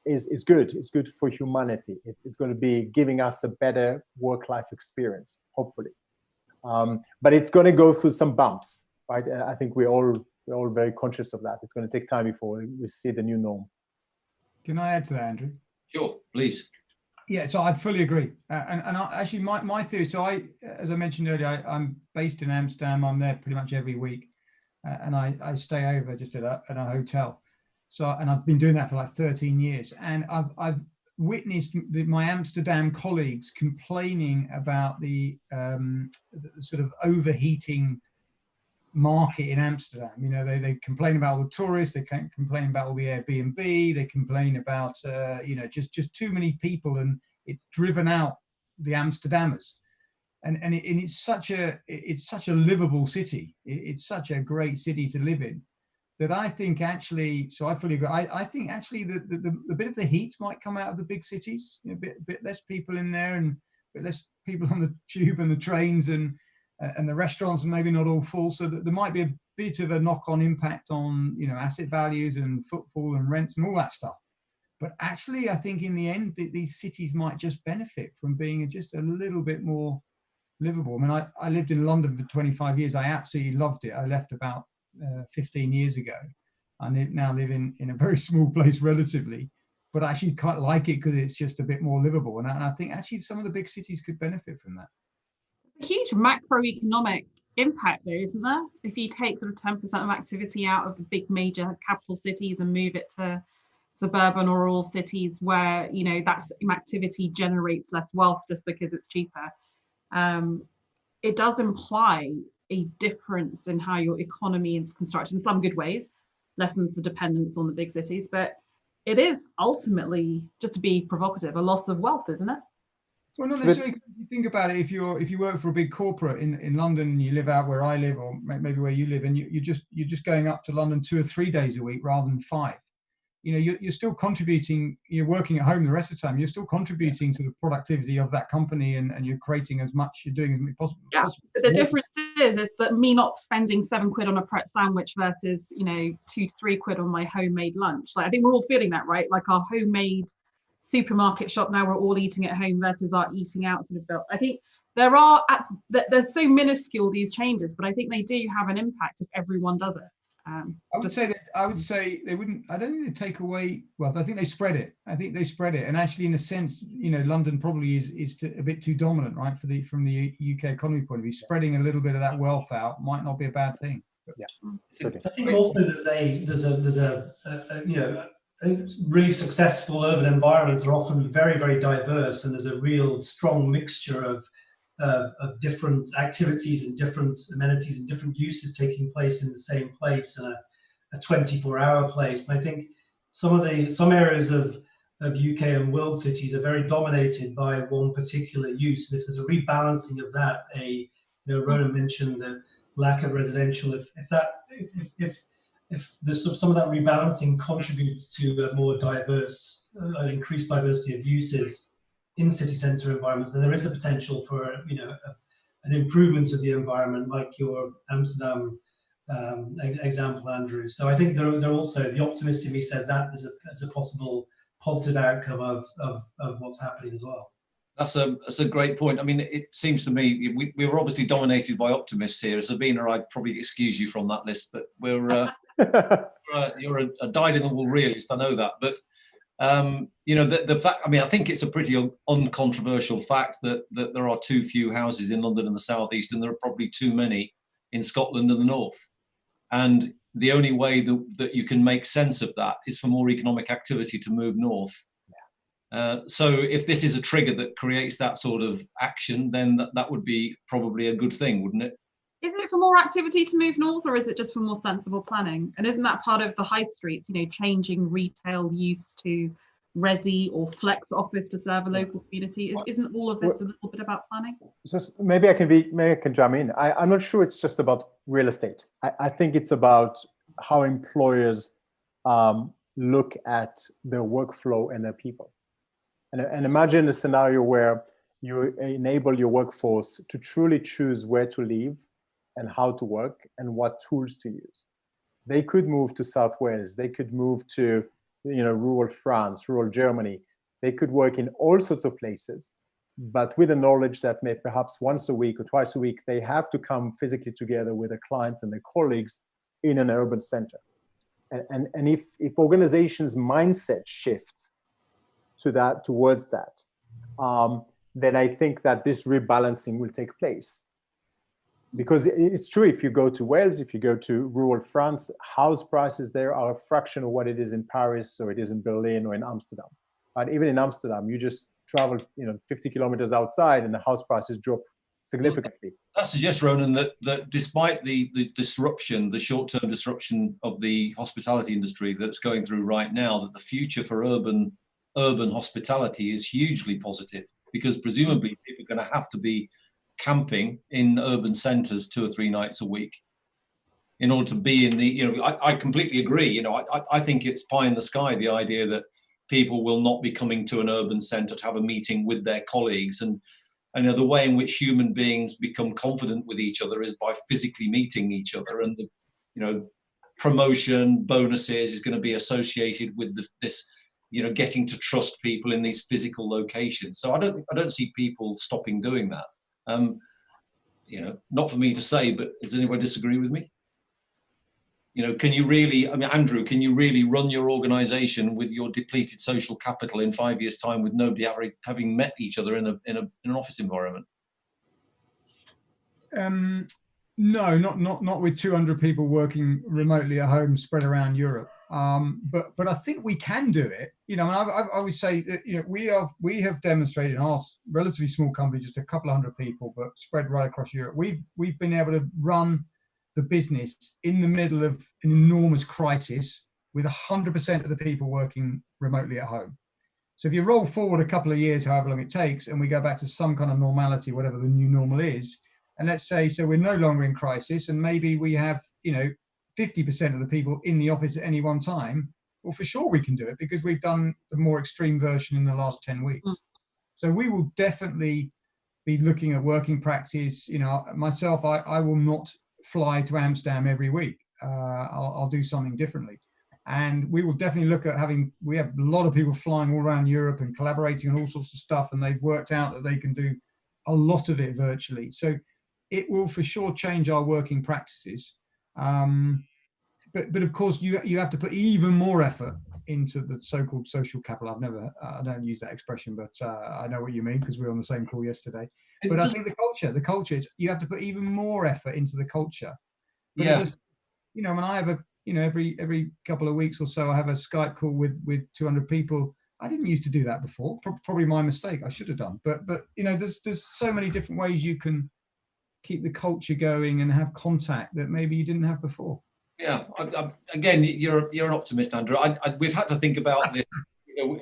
is good. It's good for humanity. It's going to be giving us a better work-life experience, hopefully. But it's going to go through some bumps, right? I think we're all very conscious of that. It's going to take time before we see the new norm. Can I add to that, Andrew? Sure, please. Yeah, so I fully agree. Actually, my theory, so as I mentioned earlier, I'm based in Amsterdam. I'm there pretty much every week. And I stay over just at a hotel. So, and I've been doing that for like 13 years. And I've witnessed my Amsterdam colleagues complaining about the sort of overheating market in Amsterdam. You know, they complain about all the tourists, they complain about all the Airbnb, they complain about you know, just too many people, and it's driven out the Amsterdammers. And it's such a livable city. It's such a great city to live in, that I think actually, so I fully agree. I think actually the bit of the heat might come out of the big cities. You know, a bit less people in there, and a bit less people on the tube and the trains, and the restaurants are maybe not all full, so that there might be a bit of a knock-on impact on, you know, asset values and footfall and rents and all that stuff. But actually, I think in the end, these cities might just benefit from being just a little bit more livable. I mean, I lived in London for 25 years. I absolutely loved it. I left about 15 years ago. I now live in a very small place relatively, but I actually quite like it because it's just a bit more livable. And I think actually some of the big cities could benefit from that. A huge macroeconomic impact there, isn't there? If you take sort of 10% of activity out of the big major capital cities and move it to suburban or rural cities where, you know, that activity generates less wealth just because it's cheaper, it does imply a difference in how your economy is constructed in some good ways, lessens the dependence on the big cities, but it is ultimately, just to be provocative, a loss of wealth, isn't it? Well, not necessarily. If you think about it, if you work for a big corporate in London, and you live out where I live, or maybe where you live, and you're just going up to London 2 or 3 days a week rather than 5. You know, you're still contributing. You're working at home the rest of the time. You're still contributing to the productivity of that company, and you're creating as much. You're doing as much possible. Yeah, but the difference is that me not spending £7 on a Pret sandwich versus, you know, 2 to 3 quid on my homemade lunch. Like, I think we're all feeling that, right? Like our homemade supermarket shop now, we're all eating at home versus our eating out sort of bill. I think they're so minuscule, these changes, but I think they do have an impact if everyone does it. I would say they wouldn't. I don't think they take away wealth. I think they spread it. And actually, in a sense, you know, London probably is a bit too dominant, right, from the UK economy point of view. Spreading a little bit of that wealth out might not be a bad thing. Yeah, I think also there's a you know, I think really successful urban environments are often very, very diverse, and there's a real strong mixture of different activities and different amenities and different uses taking place in the same place, in a 24-hour place. And I think some areas of UK and world cities are very dominated by one particular use. And if there's a rebalancing of that, you know, Ronan mentioned the lack of residential. If there's some of that rebalancing contributes to a more diverse, increased diversity of uses in city centre environments, then there is a potential for, you know, an improvement of the environment, like your Amsterdam example, Andrew. So I think they're also, the optimist in me says that as a possible positive outcome of what's happening as well. That's a great point. I mean, it seems to me we were obviously dominated by optimists here. Sabina, I'd probably excuse you from that list, but you're a dyed-in-the-wool realist. I know that, but The fact, I mean, I think it's a pretty uncontroversial fact that there are too few houses in London and the southeast, and there are probably too many in Scotland and the north. And the only way that you can make sense of that is for more economic activity to move north. So if this is a trigger that creates that sort of action, then that would be probably a good thing, wouldn't it? Is it for more activity to move north, or is it just for more sensible planning? And isn't that part of the high streets, changing retail use to resi or flex office to serve a local community? Isn't all of this a little bit about planning? Just maybe I can jump in. I'm not sure it's just about real estate. I think it's about how employers look at their workflow and their people. And imagine a scenario where you enable your workforce to truly choose where to live and how to work and what tools to use. They could move to South Wales. They could move to rural France, rural Germany. They could work in all sorts of places, but with the knowledge that maybe perhaps once a week or twice a week, they have to come physically together with their clients and their colleagues in an urban center. And if organizations' mindset shifts towards that, then I think that this rebalancing will take place. Because it's true, if you go to Wales, if you go to rural France, house prices there are a fraction of what it is in Paris, or it is in Berlin, or in Amsterdam. But even in Amsterdam, you just travel 50 kilometers outside and the house prices drop significantly. That suggests, Ronan, that despite the disruption, the short-term disruption of the hospitality industry that's going through right now, that the future for urban hospitality is hugely positive, because presumably people are going to have to be camping in urban centres 2 or 3 nights a week in order to be in the, I completely agree. I think it's pie in the sky, the idea that people will not be coming to an urban centre to have a meeting with their colleagues. And the way in which human beings become confident with each other is by physically meeting each other. And promotion, bonuses is going to be associated with this, getting to trust people in these physical locations. So I don't see people stopping doing that. Not for me to say, but does anyone disagree with me? Can you really, Andrew, can you really run your organization with your depleted social capital in 5 years' time with nobody having met each other in an office environment? No, not with 200 people working remotely at home spread around Europe. But I think we can do it. I would say that we have demonstrated in our relatively small company, just a couple of hundred people, but spread right across Europe. We've been able to run the business in the middle of an enormous crisis with 100% of the people working remotely at home. So if you roll forward a couple of years, however long it takes, and we go back to some kind of normality, whatever the new normal is, and let's say, so we're no longer in crisis, and maybe we have, 50% of the people in the office at any one time, well, for sure we can do it, because we've done the more extreme version in the last 10 weeks. So we will definitely be looking at working practice. Myself, I will not fly to Amsterdam every week. I'll do something differently. And we will definitely look at we have a lot of people flying all around Europe and collaborating on all sorts of stuff, and they've worked out that they can do a lot of it virtually. So it will for sure change our working practices. But of course, you have to put even more effort into the so-called social capital. I don't use that expression, but I know what you mean, because we were on the same call yesterday. But I think the culture is, you have to put even more effort into the culture. But when I have every couple of weeks or so, I have a Skype call with 200 people. I didn't used to do that before. Probably my mistake. I should have done. But there's so many different ways you can keep the culture going and have contact that maybe you didn't have before. Yeah, again, you're an optimist, Andrew. We've had to think about this.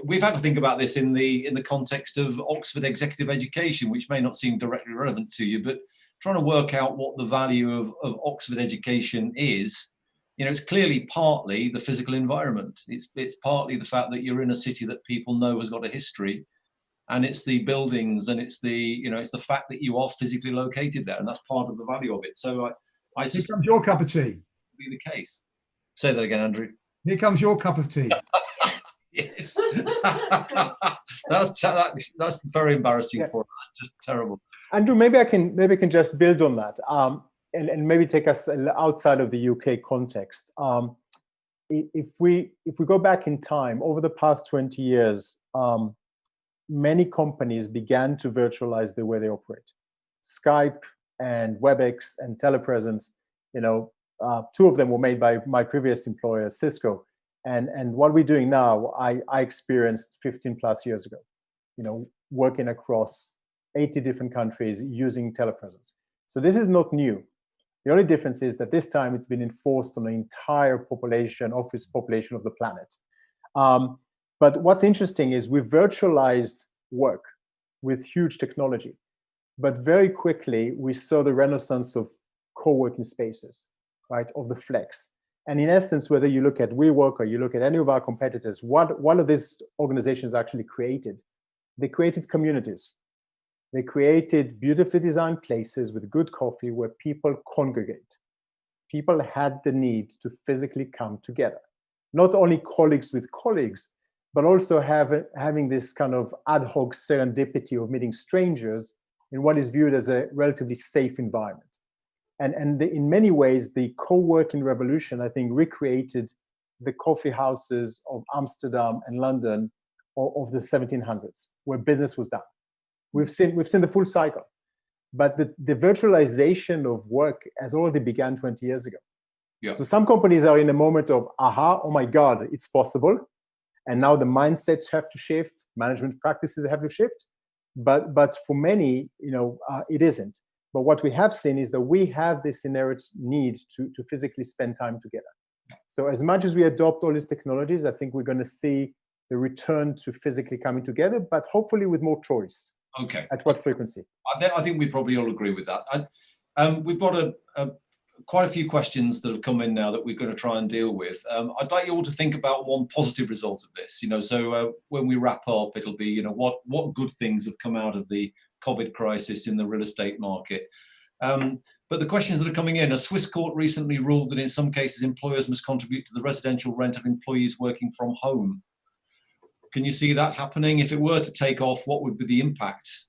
We've had to think about this in the context of Oxford executive education, which may not seem directly relevant to you, but trying to work out what the value of Oxford education is. It's clearly partly the physical environment. It's partly the fact that you're in a city that people know has got a history, and it's the buildings, and it's the fact that you are physically located there, and that's part of the value of it. So I Here comes your cup of tea. Be the case. Say that again, Andrew. Here comes your cup of tea. Yes. that's very embarrassing for us. Just terrible. Andrew, maybe I can just build on that, and maybe take us outside of the UK context. if we go back in time, over the past 20 years, many companies began to virtualize the way they operate. Skype and WebEx and telepresence, two of them were made by my previous employer, Cisco. And what we're doing now, I experienced 15 plus years ago, working across 80 different countries using telepresence. So this is not new. The only difference is that this time it's been enforced on the entire population, office population of the planet. But what's interesting is we virtualized work with huge technology, but very quickly we saw the renaissance of co-working spaces, right, of the flex. And in essence, whether you look at WeWork or you look at any of our competitors, what one of these organizations actually created, they created communities. They created beautifully designed places with good coffee where people congregate. People had the need to physically come together. Not only colleagues with colleagues, but also having this kind of ad hoc serendipity of meeting strangers in what is viewed as a relatively safe environment. And in many ways, the co-working revolution, I think, recreated the coffee houses of Amsterdam and London of the 1700s, where business was done. We've seen the full cycle, but the virtualization of work has already begun 20 years ago. Yeah. So some companies are in a moment of, aha, oh my God, it's possible. And now the mindsets have to shift, management practices have to shift. But for many, it isn't. But what we have seen is that we have this inherent need to physically spend time together. So as much as we adopt all these technologies, I think we're going to see the return to physically coming together, but hopefully with more choice. Okay. At what frequency? I think we probably all agree with that. We've got quite a few questions that have come in now that we're going to try and deal with. I'd like you all to think about one positive result of this. So when we wrap up, it'll be what good things have come out of the COVID crisis in the real estate market. But the questions that are coming in: a Swiss court recently ruled that in some cases employers must contribute to the residential rent of employees working from home. Can you see that happening? If it were to take off, what would be the impact?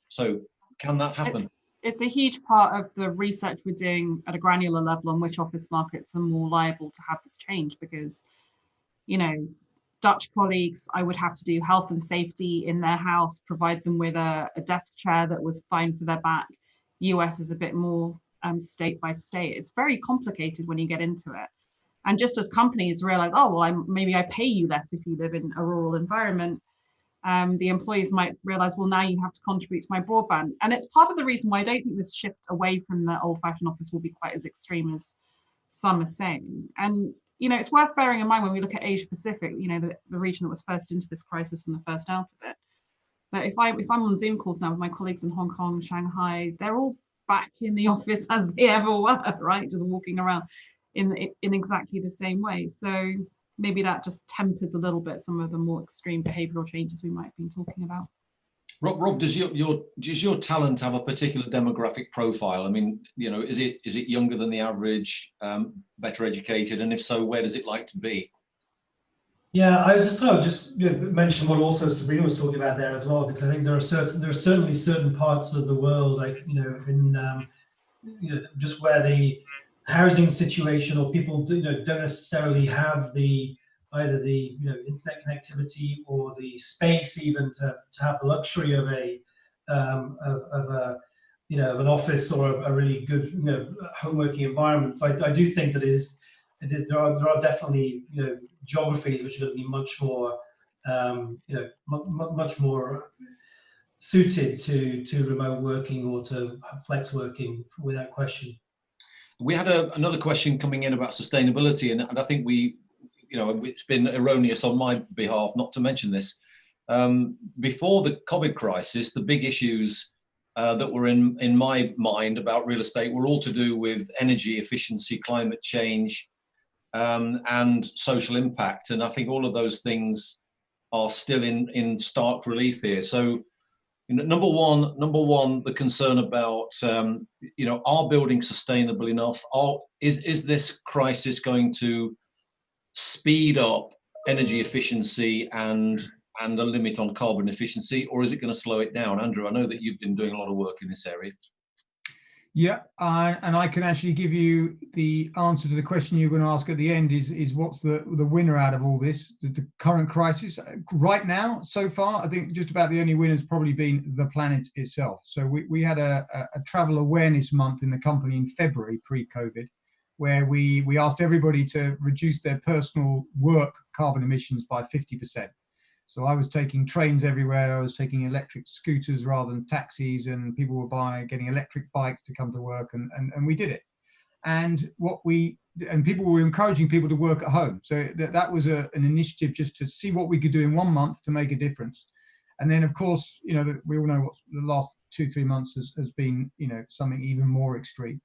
So can that happen? It's a huge part of the research we're doing at a granular level on which office markets are more liable to have this change, because, Dutch colleagues, I would have to do health and safety in their house, provide them with a desk chair that was fine for their back. US is a bit more state by state. It's very complicated when you get into it. And just as companies realize, oh, well, maybe I pay you less if you live in a rural environment, the employees might realize, well, now you have to contribute to my broadband. And it's part of the reason why I don't think this shift away from the old-fashioned office will be quite as extreme as some are saying. And, it's worth bearing in mind when we look at Asia Pacific, the region that was first into this crisis and the first out of it. But if I'm on Zoom calls now with my colleagues in Hong Kong, Shanghai, they're all back in the office as they ever were, right? Just walking around in exactly the same way. So maybe that just tempers a little bit some of the more extreme behavioral changes we might have been talking about. Rob, does your talent have a particular demographic profile? I mean, is it younger than the average, better educated, and if so, where does it like to be? Yeah, I would just mention what also Sabrina was talking about there as well, because I think there are certainly certain parts of the world, like just where the housing situation or people don't necessarily have either the internet connectivity or the space even to have the luxury of an office or a really good home working environment. So I do think that there are definitely geographies which are going to be much more much more suited to remote working or to flex working, without question. We had another question coming in about sustainability, and I think it's been erroneous on my behalf not to mention this. Before the COVID crisis, the big issues that were in my mind about real estate were all to do with energy efficiency, climate change, and social impact. And I think all of those things are still in stark relief here. So, number one, the concern about, are buildings sustainable enough? Is this crisis going to speed up energy efficiency and a limit on carbon efficiency, or is it going to slow it down? Andrew, I know that you've been doing a lot of work in this area. Yeah, and I can actually give you the answer to the question you're going to ask at the end is what's the winner out of all this, the current crisis. Right now, so far, I think just about the only winner has probably been the planet itself. So we had a travel awareness month in the company in February, pre-COVID, where we asked everybody to reduce their personal work carbon emissions by 50%. So I was taking trains everywhere. I was taking electric scooters rather than taxis, and people were getting electric bikes to come to work, and we did it. And people were encouraging people to work at home. So that was an initiative just to see what we could do in 1 month to make a difference. And then, of course, we all know what the last 2-3 months has been, something even more extreme.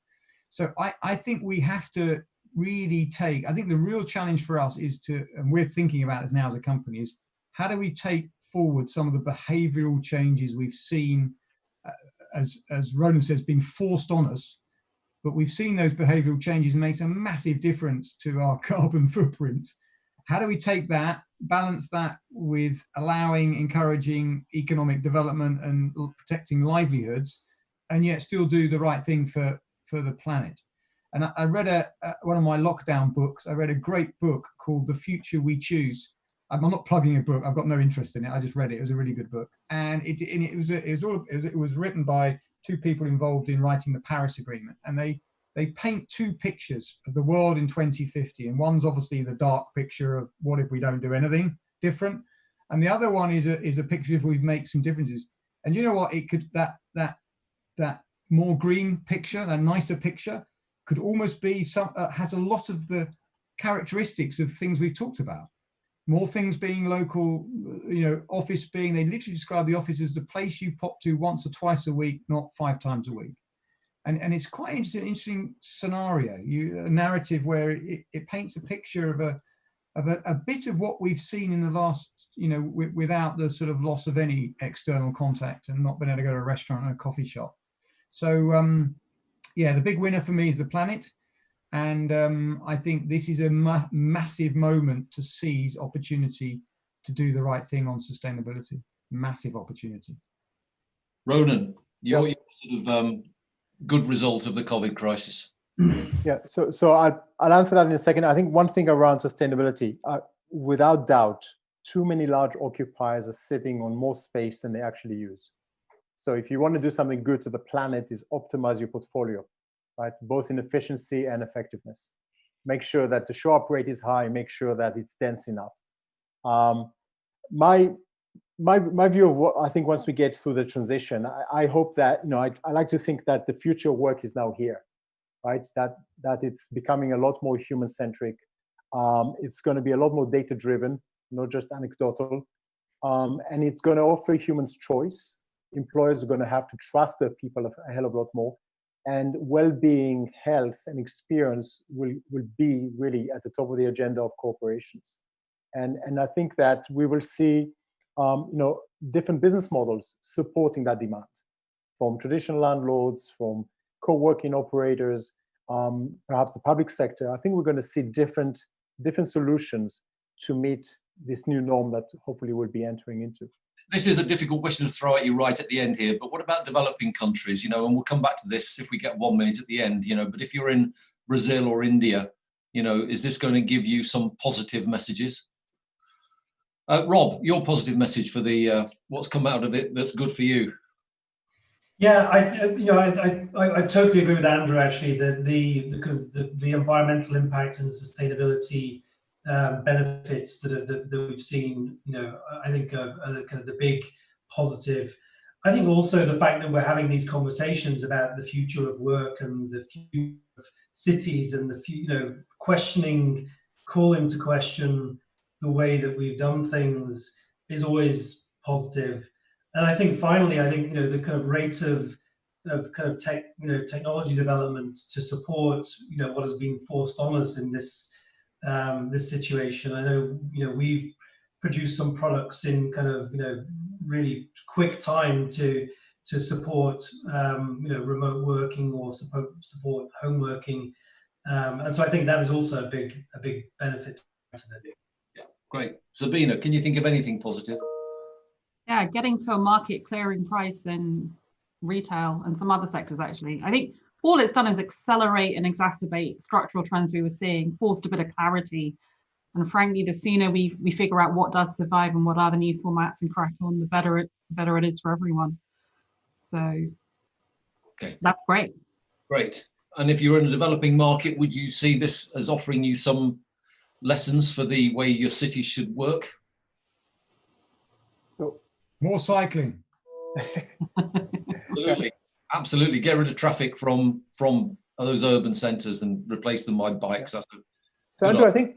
So I think we have to really I think the real challenge for us is and we're thinking about this now as a company, is how do we take forward some of the behavioural changes we've seen, as Ronan says, being forced on us, but we've seen those behavioural changes make a massive difference to our carbon footprint. How do we take that, balance that with encouraging economic development and protecting livelihoods, and yet still do the right thing for the planet? And I read one of my lockdown books. I read a great book called The Future We Choose. I'm not plugging a book. I've got no interest in it. I just read it. It was a really good book, and it was written by 2 people involved in writing the Paris Agreement, and they paint 2 pictures of the world in 2050, and one's obviously the dark picture of what if we don't do anything different, and the other one is a picture if we make some differences. And you know what? It could that more green picture, that nicer picture, could almost be has a lot of the characteristics of things we've talked about. More things being local, office being, they literally describe the office as the place you pop to once or twice a week, not 5 times a week. And it's quite an interesting scenario, a narrative where it paints a picture of a bit of what we've seen in the last, without the sort of loss of any external contact and not being able to go to a restaurant or a coffee shop. So, yeah, the big winner for me is the planet. And I think this is a massive moment to seize opportunity to do the right thing on sustainability. Massive opportunity. Ronan, your sort of good result of the COVID crisis. Yeah, so I'll answer that in a second. I think one thing around sustainability, without doubt, too many large occupiers are sitting on more space than they actually use. So if you want to do something good to the planet, is optimize your portfolio, right? Both in efficiency and effectiveness. Make sure that the show-up rate is high. Make sure that it's dense enough. My view of what I think once we get through the transition, I hope that I like to think that the future of work is now here, right? That it's becoming a lot more human-centric. It's going to be a lot more data-driven, not just anecdotal, and it's going to offer humans choice. Employers are going to have to trust their people a hell of a lot more. And well-being, health, and experience will be really at the top of the agenda of corporations. And I think that we will see, different business models supporting that demand, from traditional landlords, from co-working operators, perhaps the public sector. I think we're going to see different solutions to meet this new norm that hopefully we'll be entering into. This is a difficult question to throw at you right at the end here, but what about developing countries, and we'll come back to this if we get 1 minute at the end, but if you're in Brazil or India, is this going to give you some positive messages? Rob, your positive message for the what's come out of it that's good for you. Yeah, I totally agree with Andrew, actually, that the environmental impact and the sustainability benefits that we've seen, I think are kind of the big positive. I think also the fact that we're having these conversations about the future of work and the future of cities and the calling to question the way that we've done things is always positive. And I think finally, the kind of rate of kind of technology development to support what has been forced on us in this situation. I know we've produced some products in kind of really quick time to support remote working or support home working, and so I think that is also a big benefit to it. Yeah, great. Sabina, can you think of anything positive? Yeah, getting to a market clearing price and retail and some other sectors actually. I think all it's done is accelerate and exacerbate structural trends we were seeing, forced a bit of clarity. And frankly, the sooner we figure out what does survive and what are the new formats and crack on, the better it is for everyone. So okay, that's great. Great. And if you're in a developing market, would you see this as offering you some lessons for the way your city should work? More cycling. Absolutely. Absolutely. Get rid of traffic from those urban centres and replace them by bikes. That's a So Andrew, I think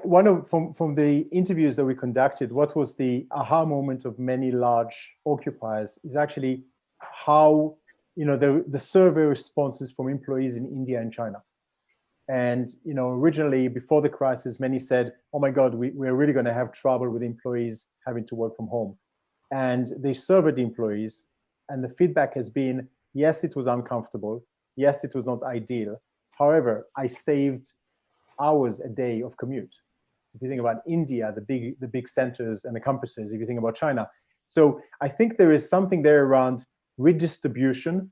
from the interviews that we conducted, what was the aha moment of many large occupiers is actually how, the survey responses from employees in India and China. And, originally before the crisis, many said, oh my God, we're really going to have trouble with employees having to work from home. And they surveyed the employees, and the feedback has been, yes, it was uncomfortable. Yes, it was not ideal. However, I saved hours a day of commute. If you think about India, the big centers and the campuses, if you think about China. So I think there is something there around redistribution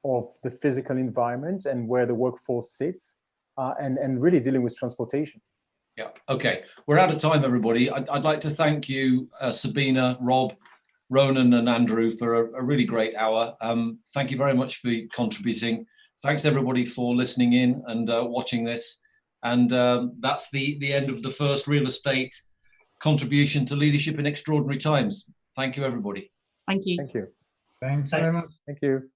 of the physical environment and where the workforce sits, and really dealing with transportation. Yeah, okay. We're out of time, everybody. I'd like to thank you, Sabina, Rob, Ronan and Andrew for a really great hour. Thank you very much for contributing. Thanks everybody for listening in and watching this. And that's the end of the first real estate contribution to leadership in extraordinary times. Thank you, everybody. Thank you. Thank you. Thanks very much. Thank you.